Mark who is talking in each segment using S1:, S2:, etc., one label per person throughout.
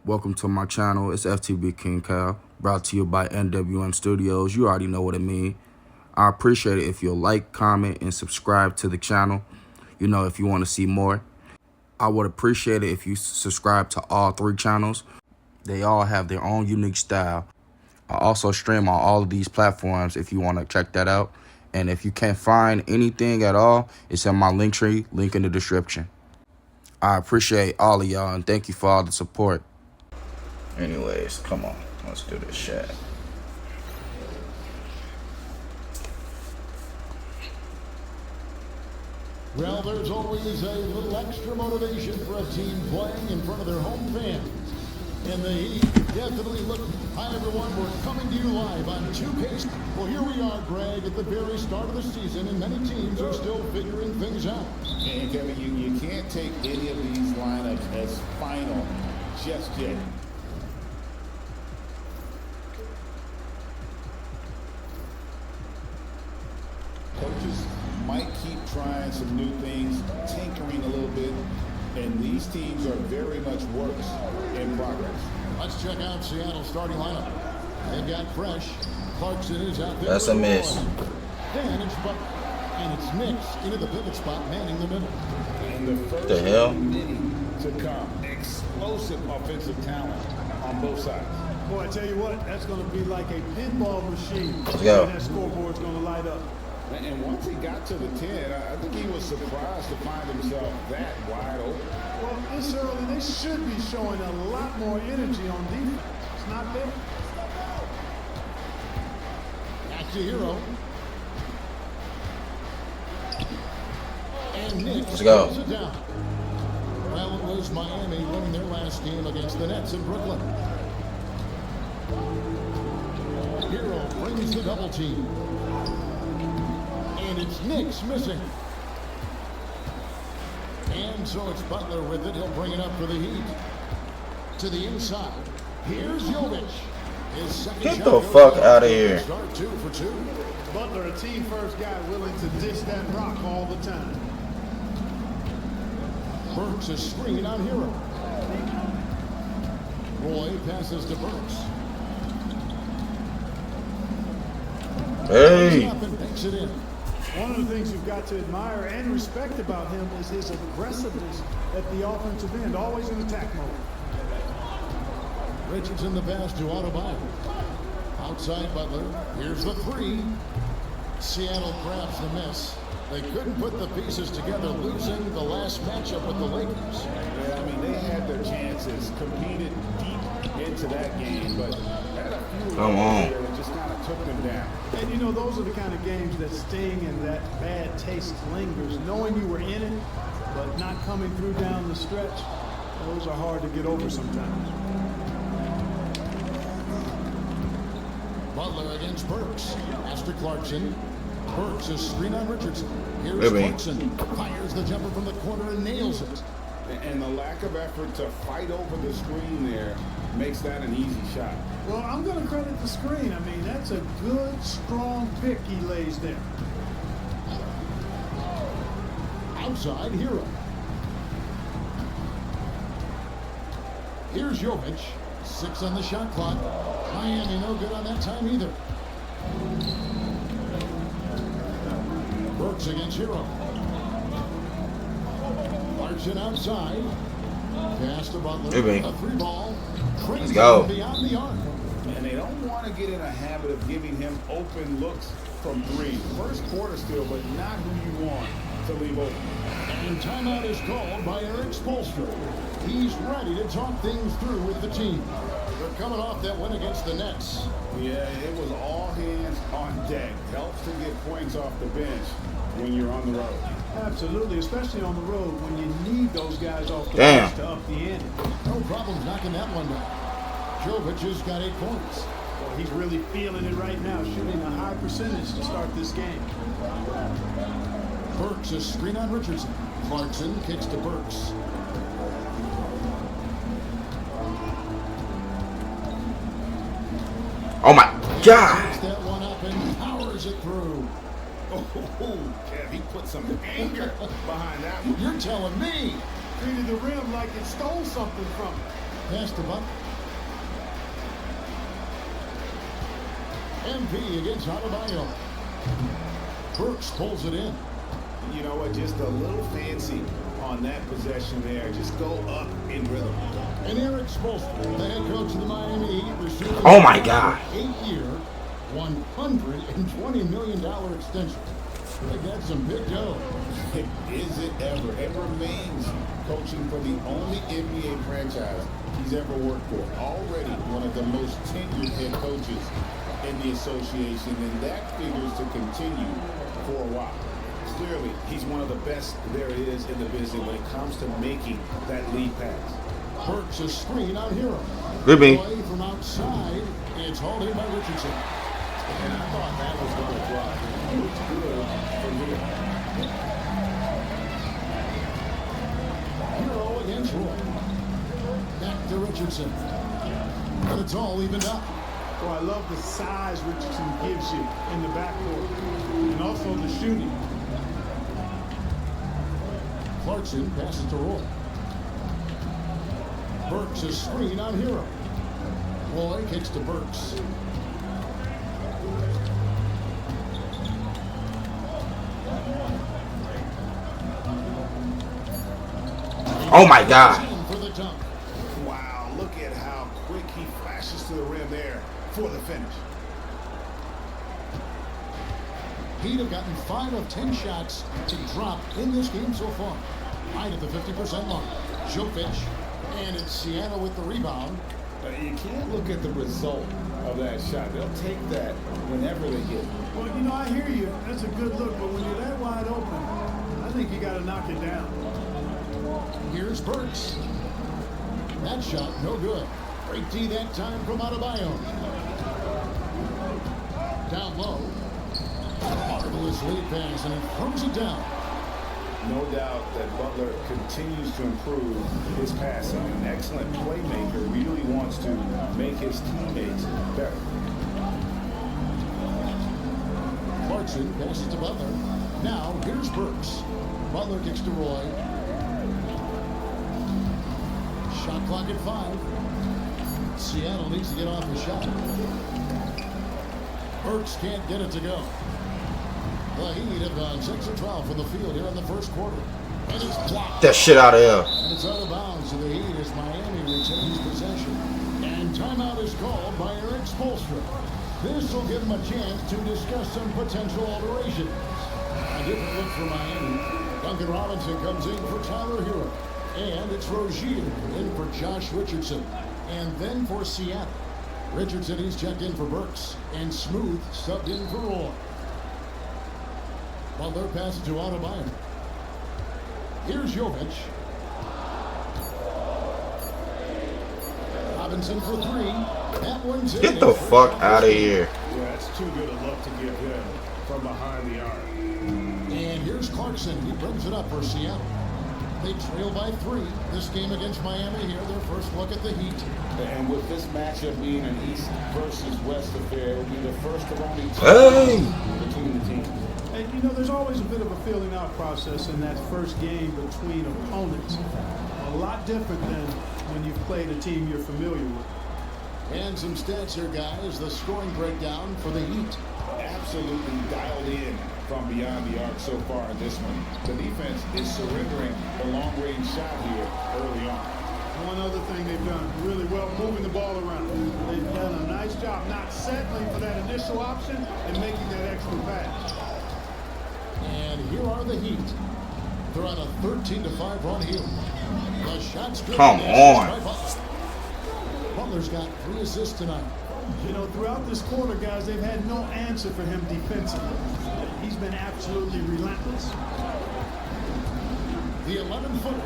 S1: Welcome to my channel. It's FTBKINGKYLE, brought to you by NWM Studios. You already know what it means. I appreciate it if you'll like, comment, and subscribe to the channel. You know, if you want to see more. I would appreciate it if you subscribe to all 3 channels. They all have their own unique style. I also stream on all of these platforms if you want to check that out. And if you can't find anything at all, it's in my link tree, link in the description. I appreciate all of y'all and thank you for all the support. Anyways, come on, let's do this shit.
S2: Well, there's always a little extra motivation for a team playing in front of their home fans. And the Heat definitely look. Hi, everyone. We're coming to you live on 2K. Well, here we are, Greg, at the very start of the season, and many teams are still figuring things out.
S3: And Kevin, you can't take any of these lineups as final just yet. Coaches might keep trying some new things, tinkering a little bit, and these teams are very much works in progress.
S2: Let's check out Seattle's starting lineup. They've got Fresh. Clarkson is out there.
S1: That's a miss.
S2: Then it's Butler. And it's Knicks into the pivot spot, manning the middle.
S3: In the first
S1: The hell?
S3: minute to come, explosive offensive talent on both sides.
S4: Boy, I tell you what, that's going to be like a pinball machine.
S1: Let's go.
S4: That scoreboard's going to light up.
S3: And once he got to the 10, I think he was surprised to find himself that wide open.
S4: Well, this early, they should be showing a lot more energy on defense. It's not there.
S2: Back to Hero. And Knicks
S1: Let's go.
S2: throws it down. Well, it was Miami winning their last game against the Nets in Brooklyn. Hero brings the double team. And it's Knicks missing. And so it's Butler with it. He'll bring it up for the Heat. To the inside. Here's Jovic. His second
S1: Get
S2: shot
S1: the
S2: goes
S1: fuck
S2: up.
S1: out of here.
S2: Start 2 for 2.
S4: Butler, a team-first guy willing to dish that rock all the time.
S2: Burks is screening on Hero. Roy passes to Burks.
S1: Hey.
S2: Up and takes it in.
S4: One of the things you've got to admire and respect about him is his aggressiveness at the offensive end, always in attack mode.
S2: Richardson the pass to Adebayo. Outside Butler. Here's the 3. Seattle grabs the miss. They couldn't put the pieces together, losing the last matchup with the Lakers.
S3: Yeah, I mean, they had their chances, competed deep into that game, but had a few
S1: Come on.
S3: there that just kind of took them down.
S4: And you know, those are the kind of games that sting and that bad taste lingers. Knowing you were in it, but not coming through down the stretch, those are hard to get over sometimes.
S2: Butler against Burks. Master Clarkson. Burks is screen on Richardson. Here's Clarkson. Fires the jumper from the corner and nails it.
S3: And the lack of effort to fight over the screen there makes that an easy shot.
S4: Well, I'm going to credit the screen. I mean, that's a good, strong pick he lays there.
S2: Outside Hero. Here's Jovic. 6 on the shot clock. Miami no good on that time either. Burks against Hero. Clarkson outside. Pass to Butler.
S1: Hey,
S2: a 3 ball.
S1: Let's go.
S2: Beyond the arc.
S3: And they don't want to get in a habit of giving him open looks from 3. First quarter still, but not who you want to leave open.
S2: And timeout is called by Eric Spoelstra. He's ready to talk things through with the team. They're coming off that win against the Nets.
S3: Yeah, it was all hands on deck. Helps to get points off the bench when you're on the road.
S4: Absolutely, especially on the road when you need those guys off the
S1: Damn.
S4: bench to up the ante.
S2: No problem knocking that one down. Jovic has got 8 points.
S4: Well, he's really feeling it right now, shooting a high percentage to start this game.
S2: Burks is screen on Richardson. Clarkson kicks to Burks.
S1: Oh my God.
S2: Takes that one up and powers it through.
S3: Oh, Kev, he put some anger behind that one.
S2: You're telling me.
S4: Treated the rim like it stole something from him.
S2: Pass to Buck. MP against Adebayo. Burks pulls it in.
S3: You know what? Just a little fancy on that possession there. Just go up in rhythm.
S2: And Eric Spoelstra, the head coach of the Miami Heat, receiving
S1: Oh my God.
S2: 8-year, $120 million extension. They got some big dough.
S3: Is it ever? It remains coaching for the only NBA franchise he's ever worked for. Already one of the most tenured head coaches in the association, and that figures to continue for a while. Clearly, he's one of the best there is in the business when it comes to making that lead pass.
S2: Burks a screen on Hero.
S1: Good me.
S2: Play from outside. It's hauled in by Richardson.
S3: And I thought that was going to fly. It looked good from here.
S2: Hero against Roy. Back to Richardson. But it's all evened up.
S4: Oh, I love the size Richardson gives you in the backcourt, and also the shooting.
S2: Clarkson passes to Roy. Burks a screen on Hero. Roy kicks to Burks.
S1: Oh my God.
S2: For the dunk.
S3: Wow, look at how quick he flashes to the rim there for the finish.
S2: Heat have gotten 5 of 10 shots to drop in this game so far. Right at the 50% mark. Jokic, and it's Seattle with the rebound.
S3: You can't look at the result of that shot. They'll take that whenever they get it.
S4: Well, you know, I hear you. That's a good look, but when you're that wide open, I think you got to knock it down.
S2: Here's Burks. That shot, no good. Great D that time from Adebayo. Down low. Marvelous lead pass, and he throws it down.
S3: No doubt that Butler continues to improve his passing. An excellent playmaker, really wants to make his teammates better.
S2: Clarkson passes to Butler. Now, here's Burks. Butler kicks to Roy. Shot clock at 5. Seattle needs to get off the shot. Burks can't get it to go. The Heat have gone 6 of 12 from the field here in the first quarter. And it's blocked.
S1: That shit out of here.
S2: And it's out of bounds to the Heat as Miami retains possession. And timeout is called by Eric Spoelstra. This will give him a chance to discuss some potential alterations. A different look for Miami. Duncan Robinson comes in for Tyler Hero. And it's Rozier in for Josh Richardson. And then for Seattle, Richardson, he's checked in for Burks. And Smooth subbed in for Roy. Butler passes to Adebayo. Here's Jokic. Robinson for 3. That one's in.
S1: Get the fuck out of here.
S3: Yeah, that's too good a look to give him from behind the arc.
S2: And here's Clarkson. He brings it up for Seattle. They trail by 3. This game against Miami here, their first look at the Heat.
S3: And with this matchup being an East versus West affair, it will be the first of only 2 between the teams.
S4: And, you know, there's always a bit of a feeling out process in that first game between opponents. A lot different than when you've played a team you're familiar with.
S2: And some stats here, guys. The scoring breakdown for the Heat.
S3: Absolutely dialed in from beyond the arc so far in this one. The defense is surrendering the long-range shot here early on.
S4: One other thing they've done really well, moving the ball around. They've done a nice job not settling for that initial option and making that extra pass.
S2: And here are the Heat. They're on a 13-5 run here. The shot's good.
S1: Come on.
S2: Butler's got 3 assists tonight.
S4: You know, throughout this quarter, guys, they've had no answer for him defensively. He's been absolutely relentless.
S2: The 11-footer.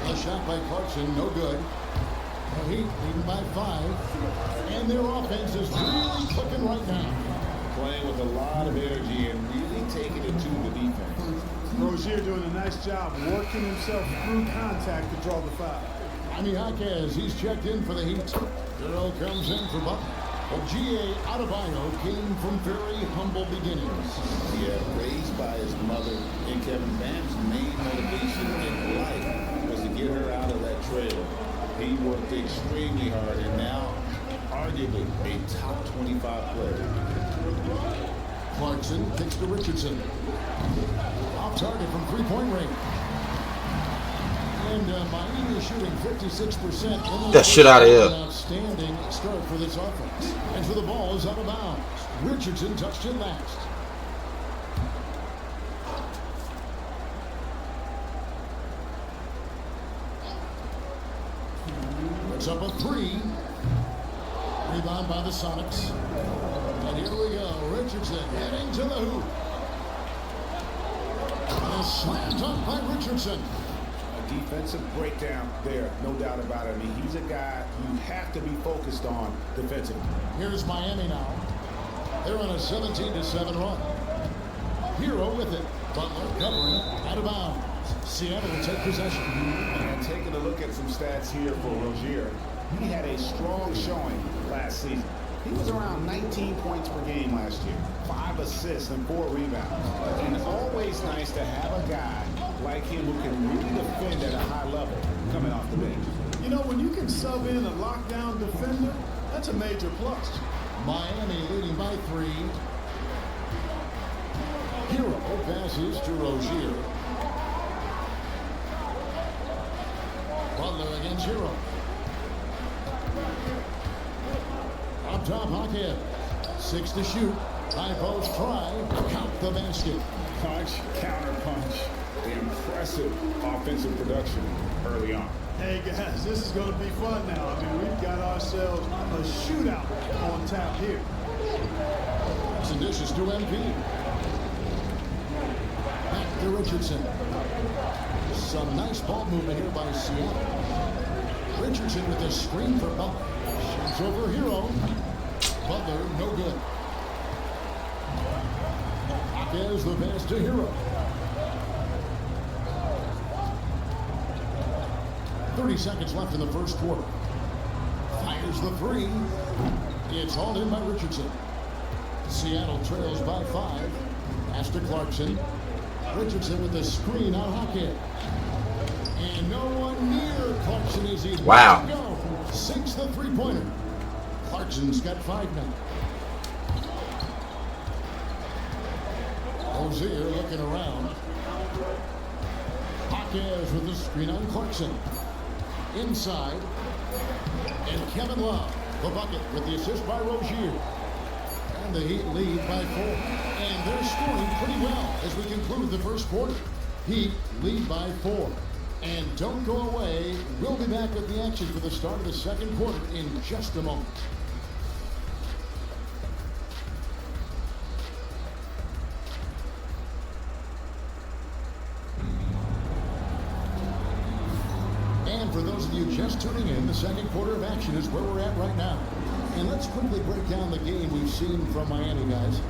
S2: A shot by Clarkson, no good. The Heat leading by 5. And their offense is really clicking right now.
S3: Playing with a lot of energy and really taking it to the defense.
S4: Rozier doing a nice job working himself through contact to draw the foul.
S2: Jaquez, he's checked in for the Heat. Girl comes in for Butler. G.A. Adebayo came from very humble beginnings.
S3: Yeah, raised by his mother, and Kevin Bam's main motivation in life was to get her out of that trailer. He worked extremely hard and now arguably a top 25 player.
S2: Clarkson kicks to Richardson. Off target from three-point range. And Miami is shooting 56%.
S1: That shit out of here.
S2: An outstanding start for this offense. And so the ball is out of bounds. Richardson touched it last. It's up a three. Rebound by the Sonics. And here we go. Richardson heading to the hoop. And a slam dunk by Richardson.
S3: A defensive breakdown there, no doubt about it. I mean, he's a guy you have to be focused on defensively.
S2: Here's Miami now. They're on a 17-7 run. Hero with it. Butler covering, out of bounds. Seattle will take possession.
S3: And taking a look at some stats here for Rozier, he had a strong showing last season. He was around 19 points per game last year, 5 assists and 4 rebounds. And it's always nice to have a guy like him who can really defend at a high level coming off the bench.
S4: You know, when you can sub in a lockdown defender, that's a major plus.
S2: Miami leading by 3. Hero passes to Rozier. Butler against Hero. Up top, Hockhead. 6 to shoot. High post try. Count the basket.
S3: Punch, counter punch. Impressive offensive production early on.
S4: Hey guys, this is going to be fun now. I mean, we've got ourselves a shootout on tap here.
S2: Some dishes to MP. Back to Richardson. Some nice ball movement here by Seattle. Richardson with a screen for Butler. Shoots over Hero. Butler, no good. There's the pass to Hero. 30 seconds left in the first quarter. Fires the three. It's hauled in by Richardson. Seattle trails by 5. Pass to Clarkson. Richardson with the screen on Hockhead. And no one near Clarkson as he
S1: Wow.
S2: go. Sinks the three-pointer. Clarkson's got 5 now. Rozier looking around. Hawkins with the screen on Clarkson. Inside. And Kevin Love, the bucket with the assist by Rozier. And the Heat lead by 4. And they're scoring pretty well as we conclude the first quarter. Heat lead by 4. And don't go away. We'll be back with the action for the start of the second quarter in just a moment. And for those of you just tuning in, the second quarter of action is where we're at right now. And let's quickly break down the game we've seen from Miami, guys.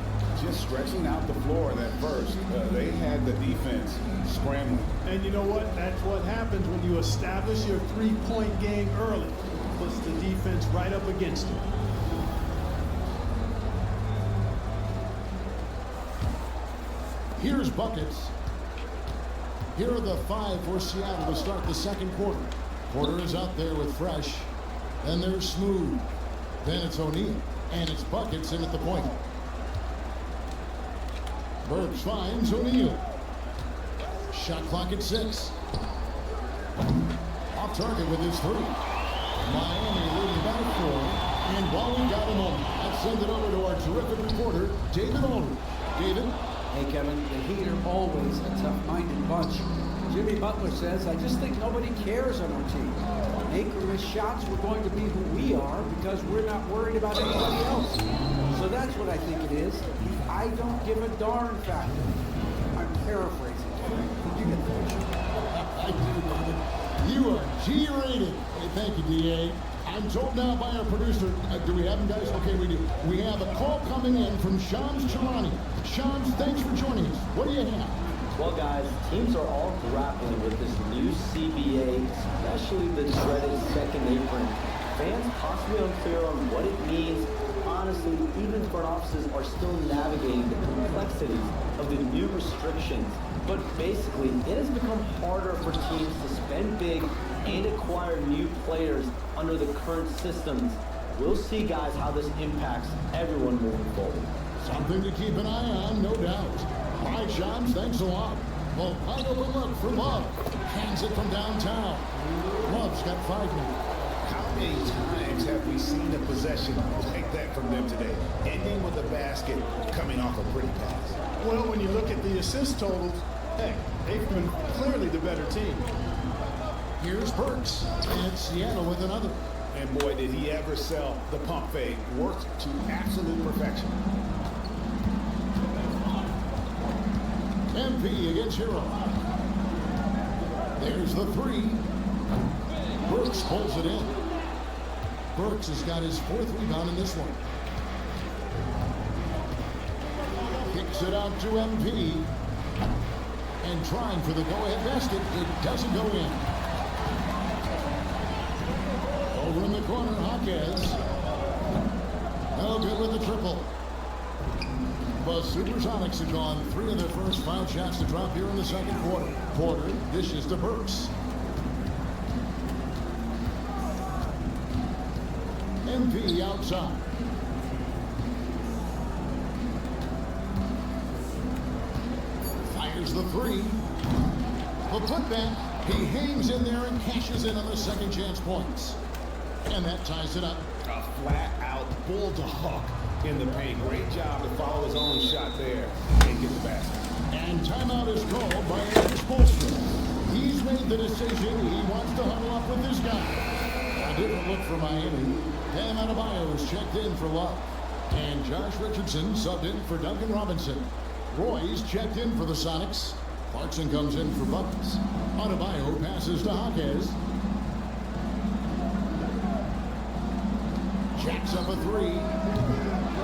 S3: Just stretching out the floor in that first. They had the defense scrambling.
S4: And you know what? That's what happens when you establish your three-point game early. Puts the defense right up against it.
S2: Here's buckets. Here are the 5 for Seattle to start the second quarter. Porter is out there with Fresh. Then there's Smooth. Then it's O'Neal. And it's buckets in at the point. Burks finds O'Neal. Shot clock at 6. Off target with his 3. Miami leading by 4. And while we got a moment, let's send it over to our terrific reporter, David Aldridge. David?
S5: Hey, Kevin, the Heat are always a tough-minded bunch. Jimmy Butler says, I just think nobody cares on our team. Make or miss shots, we're going to be who we are because we're not worried about anybody else. So that's what I think it is. The I don't give a darn factor. I'm paraphrasing. Did you get the picture?
S2: I do, David. You are G-rated. Hey, thank you, D.A. I'm told now by our producer, do we have him, guys? Okay, we do. We have a call coming in from Shams Charania. Shams, thanks for joining us. What do you have?
S6: Well, guys, teams are all grappling with this new CBA, especially the dreaded second apron. Fans possibly unclear on what it means. Honestly, even front offices are still navigating the complexities of the new restrictions. But basically, it has become harder for teams to spend big and acquire new players under the current systems, we'll see, guys, how this impacts everyone moving forward.
S2: Something to keep an eye on, no doubt. Bye, Shams. Thanks a lot. Well, wide open look for Love. Hands it from downtown. Love's got 5 now.
S3: How many times have we seen a possession like that from them today? Ending with a basket, coming off a pretty pass.
S4: Well, when you look at the assist totals, hey, they've been clearly the better team.
S2: Here's Burks. And Seattle with another.
S3: And boy, did he ever sell the pump fake. Worked to absolute perfection.
S2: MP against Hero. There's the 3. Burks pulls it in. Burks has got his 4th rebound in this one. Kicks it out to MP. And trying for the go-ahead basket. It doesn't go in. Over in the corner, Hawkins. No good with the triple. The Supersonics have gone 3 of their first 5 shots to drop here in the second quarter. Porter dishes to Burks. MP outside. Fires the 3. The putback. He hangs in there and cashes in on the second chance points. And that ties it up.
S3: A flat-out bulldog in the paint. Great job to follow his own shot there and get the basket.
S2: And timeout is called by Eric Spoelstra. He's made the decision. He wants to huddle up with this guy. A different look for Miami. Bam Adebayo is checked in for Love. And Josh Richardson subbed in for Duncan Robinson. Roy's checked in for the Sonics. Clarkson comes in for Buckets. Adebayo passes to Hawkins. Jacks up a 3.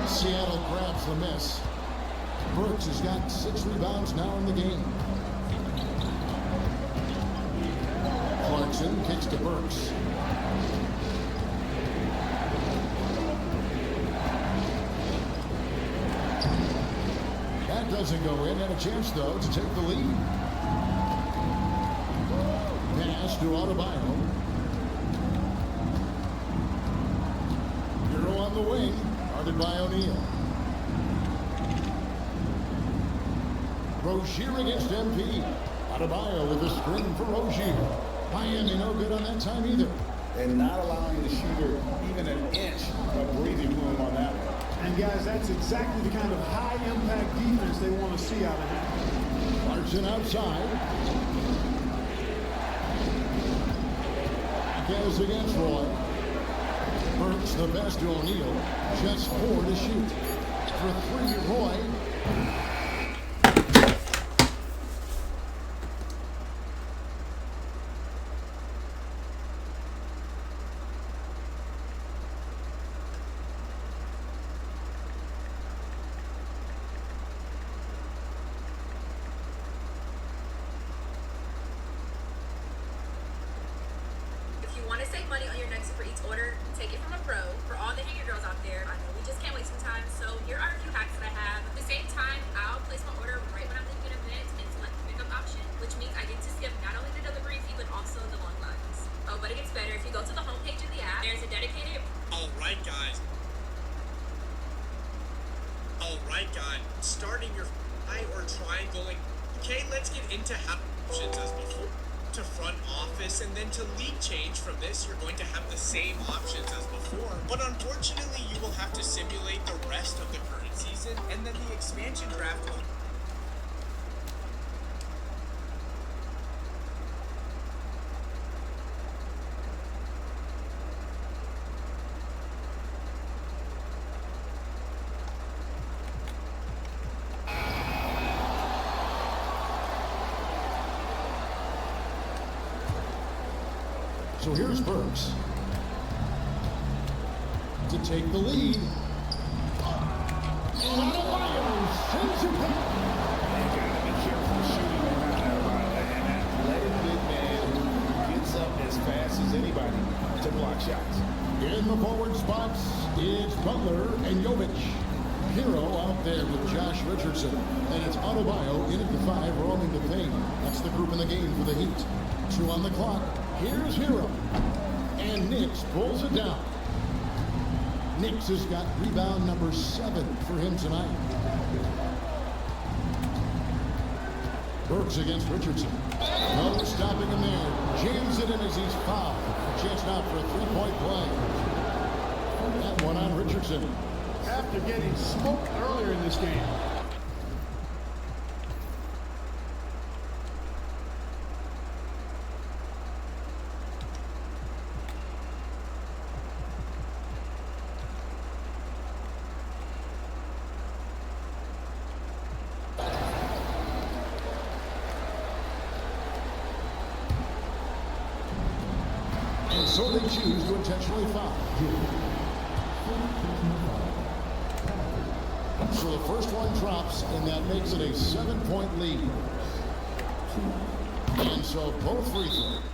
S2: Seattle grabs the miss. Burks has got 6 rebounds now in the game. Clarkson kicks to Burks. That doesn't go in. Had a chance, though, to take the lead. Pass to Adebayo. Hero on the wing. Guarded by O'Neal. Rozier against MP. Adebayo with a screen for Rozier. Miami no good on that time either.
S3: And not allowing the shooter even an inch of breathing room on that one.
S4: And guys, that's exactly the kind of high-impact defense they want to see out of him.
S2: Clarkson outside. Goes against Roy. Burks the best to O'Neal. Just 4 to shoot. For 3, Roy.
S7: If you want to save money on your next Super Eats order, take it from a pro. For all the hanger girls out there, I know we just can't wait sometimes, so here are a few hacks that I have. At the same time, I'll place my order right when I'm leaving an event and select the pickup option, which means I get to skip not only the delivery fee, but also the long lines. Oh, but it gets better. If you go to the homepage of the app, there's a dedicated...
S8: Alright guys, starting your eye or triangling. Okay, let's get into how options as before. To front office and then to league change. From this, you're going to have the same options as before, but unfortunately you will have to simulate the rest of the current season and then the expansion draft will...
S2: So here's Burks to take the lead. And Adebayo sends it back.
S3: You gotta be careful shooting around that and athletic big man who gets up as fast as anybody to block shots.
S2: In the forward spots, it's Butler and Jovic. Hero out there with Josh Richardson. And it's Adebayo in at the 5, rolling the paint. That's the group in the game for the Heat. 2 on the clock. Here's Hero. And Nix pulls it down. Nix has got rebound number 7 for him tonight. Burks against Richardson. No stopping him there. Jams it in as he's fouled. Chance now for a three-point play. That one on Richardson.
S4: After getting smoked earlier in this game.
S2: And so they choose to intentionally foul. So the first one drops, and that makes it a 7-point lead. And so both free throws.